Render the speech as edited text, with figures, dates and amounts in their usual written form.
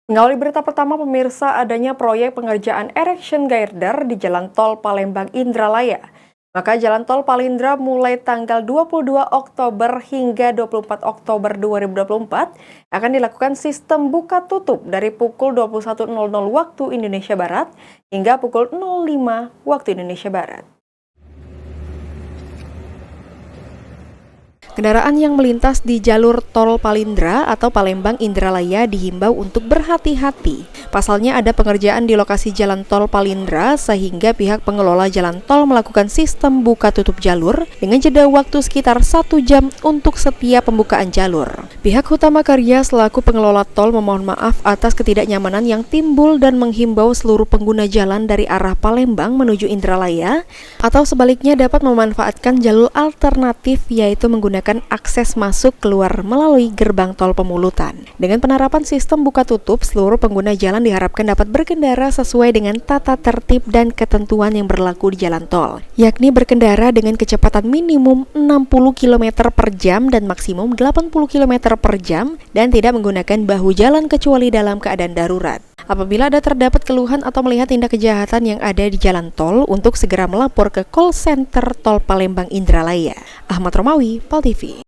Mengawali berita pertama pemirsa adanya proyek pengerjaan erection girder di Jalan Tol Palembang Indralaya. Maka Jalan Tol Palindra mulai tanggal 22 Oktober hingga 24 Oktober 2024 akan dilakukan sistem buka tutup dari pukul 21.00 waktu Indonesia Barat hingga pukul 05 waktu Indonesia Barat. Kendaraan yang melintas di jalur tol Palindra atau Palembang Indralaya dihimbau untuk berhati-hati. Pasalnya ada pengerjaan di lokasi jalan tol Palindra sehingga pihak pengelola jalan tol melakukan sistem buka tutup jalur dengan jeda waktu sekitar 1 jam untuk setiap pembukaan jalur. Pihak Hutama Karya selaku pengelola tol memohon maaf atas ketidaknyamanan yang timbul dan menghimbau seluruh pengguna jalan dari arah Palembang menuju Indralaya atau sebaliknya dapat memanfaatkan jalur alternatif yaitu menggunakan akses masuk keluar melalui gerbang tol Pemulutan. Dengan penerapan sistem buka tutup, seluruh pengguna jalan diharapkan dapat berkendara sesuai dengan tata tertib dan ketentuan yang berlaku di jalan tol, yakni berkendara dengan kecepatan minimum 60 km per jam dan maksimum 80 km per jam dan tidak menggunakan bahu jalan kecuali dalam keadaan darurat. Apabila ada terdapat keluhan atau melihat tindak kejahatan yang ada di jalan tol, untuk segera melapor ke call center tol Palembang Indralaya. Ahmad Romawi, PAL TV.